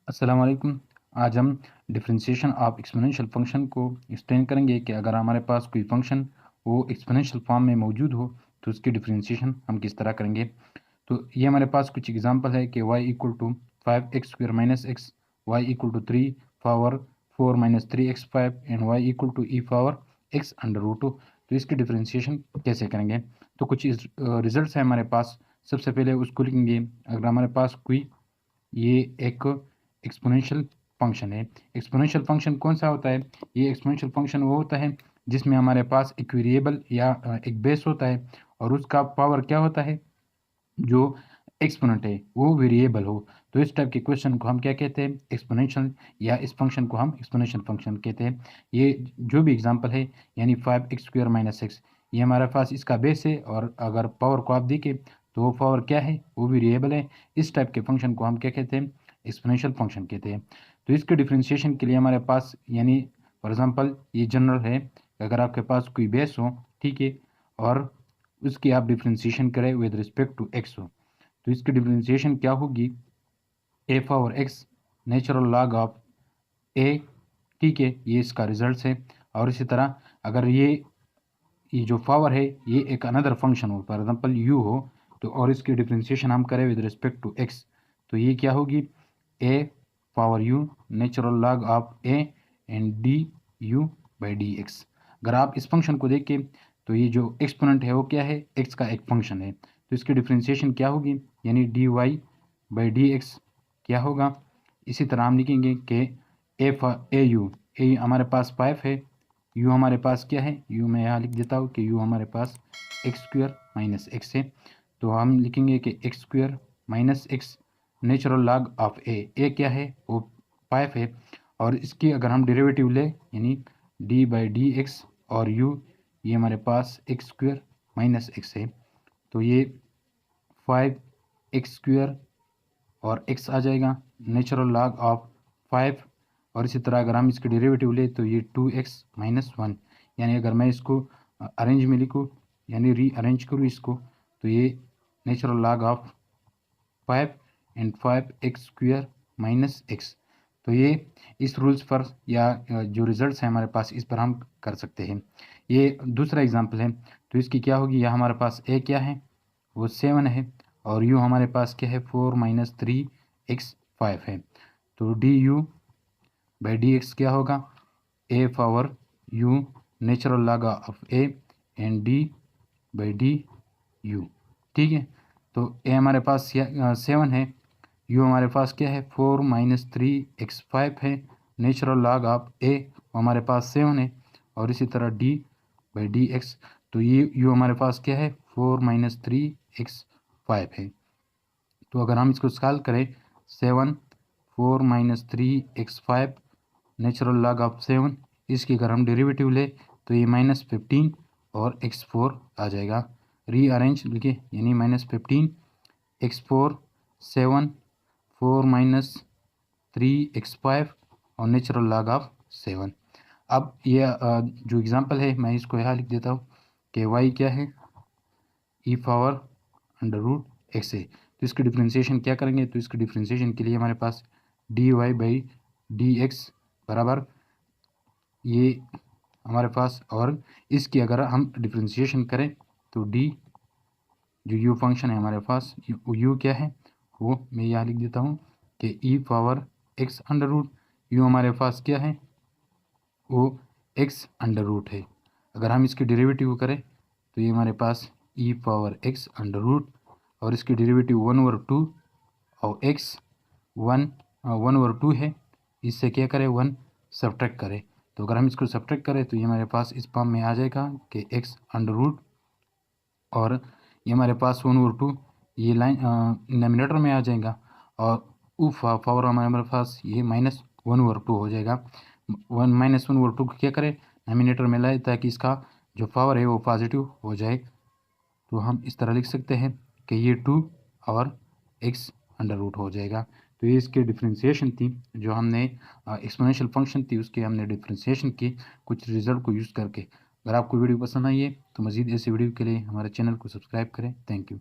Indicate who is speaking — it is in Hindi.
Speaker 1: अस्सलाम वालेकुम। आज हम डिफरेंशिएशन ऑफ एक्सपोनेंशियल फंक्शन को एक्सप्लेन करेंगे कि अगर हमारे पास कोई फंक्शन वो एक्सपोनेंशियल फॉर्म में मौजूद हो तो उसकी डिफरेंशिएशन हम किस तरह करेंगे। तो ये हमारे पास कुछ एग्जांपल है कि y equal to 5x² minus x, y equal to 3 power 4 minus 3x5 and y equal to e power x under root 2। तो इसकी डिफरेंशिएशन कैसे करेंगे। तो कुछ रिजल्ट्स है हमारे पास। सबसे पहले उसको लिखेंगे। अगर हमारे पास कोई ये एक एक्सपोनेंशियल फंक्शन है। एक्सपोनेंशियल फंक्शन कौन सा होता है। ये एक्सपोनेंशियल फंक्शन वो होता है जिसमें हमारे पास एक वेरिएबल या एक बेस होता है और उसका पावर क्या होता है, जो एक्सपोनेंट है वो वेरिएबल हो। तो इस टाइप के क्वेश्चन को हम क्या कहते हैं, एक्सपोनेंशियल, या इस फंक्शन को हम एक्सपोनेंशियल फंक्शन कहते हैं। ये जो भी एग्जांपल है यानी 5x² माइनस एक्स, ये हमारे पास इसका बेस है और अगर पावर को आप देखें तो वो पावर क्या है, वो वेरिएबल है। इस टाइप के फंक्शन को हम क्या कहते हैं, एक्सपोनेंशियल फंक्शन कहते हैं। तो इसके डिफ्रेंशिएशन के लिए हमारे पास यानी फॉर एग्जांपल ये जनरल है, अगर आपके पास कोई बेस हो, ठीक है, और उसकी आप डिफ्रेंशिएशन करें विद रिस्पेक्ट टू एक्स हो, तो इसकी डिफ्रेंशिएशन क्या होगी, a power x natural log of a, ठीक है, ये इसका रिजल्ट है। और इसी तरह अगर ये जो पावर है ये एक अनदर फंक्शन हो, फॉर एग्जांपल यू हो, तो और इसकी डिफ्रेंशिएशन हम करें विद रिस्पेक्ट टू एक्स, तो ये क्या होगी, a power u natural log of a and d u by d x. अगर आप इस फंक्शन को देखें तो ये जो एक्सपोनेंट है वो क्या है, एक्स का एक फंक्शन है, तो इसकी डिफ्रेंशिएशन क्या होगी, यानी d y by d x क्या होगा। इसी तरह हम लिखेंगे कि ए यू हमारे पास 5 है, यू हमारे पास क्या है, यू मैं यहाँ लिख देता हूँ कि यू हमारे पास x² माइनस एक्स है। तो हम लिखेंगे कि x² minus x natural log of a क्या है, वो 5 है, और इसकी अगर हम डेरिवेटिव ले यानी d बाई डी एक्स और u, ये हमारे पास x² माइनस एक्स है, तो ये 5x² और x आ जाएगा नेचुरल लॉग ऑफ 5, और इसी तरह अगर हम इसके डेरिवेटिव ले तो ये 2x माइनस 1, यानी अगर मैं इसको अरेंज में लिखूँ यानी री अरेंज करूँ इसको, तो ये natural log of 5 and 5x² minus x. तो ये इस रूल्स पर या जो रिजल्ट्स हैं हमारे पास, इस पर हम कर सकते हैं। ये दूसरा एग्जांपल है, तो इसकी क्या होगी, या हमारे पास a क्या है, वो 7 है, और u हमारे पास क्या है, 4 माइनस 3x5 है, तो d u by d x क्या होगा, a power u natural log of a and d by d u, ठीक है। तो ए हमारे पास 7 है, यू हमारे पास क्या है, 4 माइनस 3x5 है, नेचुरल लॉग ऑफ ए हमारे पास 7 है, और इसी तरह डी बाई डी एक्स, तो ये यू हमारे पास क्या है, 4 माइनस 3x5 है। तो अगर हम इसको सॉल्व करें, 7 4 minus 3x5 natural log of 7, इसकी अगर हम डेरिवेटिव ले तो ये -15 और x4 आ जाएगा। रीअरेंज लिखे यानी -15 x4 7 4 माइनस 3x5 और नेचुरल लॉग ऑफ 7। अब ये जो एग्जांपल है मैं इसको यहाँ लिख देता हूँ कि y क्या है, ई पावर अंडर रूट एक्स है। तो इसकी डिफ्रेंशिएशन क्या करेंगे, तो इसकी डिफ्रेंशिएशन के लिए हमारे पास d y by d x बराबर ये हमारे पास, और इसकी अगर हम डिफ्रेंशिएशन करें तो डी जो यू फंक्शन है हमारे पास, यू क्या है, वो मैं यहाँ लिख देता हूँ कि e power x under root, u हमारे पास क्या है, वो एक्स अंडर रूट है। अगर हम इसकी डेरिवेटिव करें तो ये हमारे पास ई पावर एक्स अंडर रूट, और इसकी डेरिवेटिव 1/2 और एक्स 1/2 है, इससे क्या करें, 1 सब्ट्रैक्ट करें। तो अगर हम इसको सब्ट्रैक्ट करें तो ये हमारे पास इस फॉर्म में आ जाएगा कि एक्स अंडर रूट, और ये हमारे पास 1/2 ये लाइन डिनोमिनेटर में आ जाएगा, और पावर हमारे पास ये -1/2 हो जाएगा। 1 - 1/2 को क्या करें, डिनोमिनेटर में लाए ताकि इसका जो पावर है वो पॉजिटिव हो जाए। तो हम इस तरह लिख सकते हैं कि ये 2 और एक्स अंडर रूट हो जाएगा। तो ये इसके डिफ्रेंशिएशन थी, जो हमने एक्सपोनेंशियल फंक्शन थी उसके हमने डिफ्रेंशिएशन की कुछ रिजल्ट को यूज़ करके। अगर आपको वीडियो पसंद आई है तो मज़ीद ऐसे वीडियो के लिए हमारे चैनल को सब्सक्राइब करें। Thank you.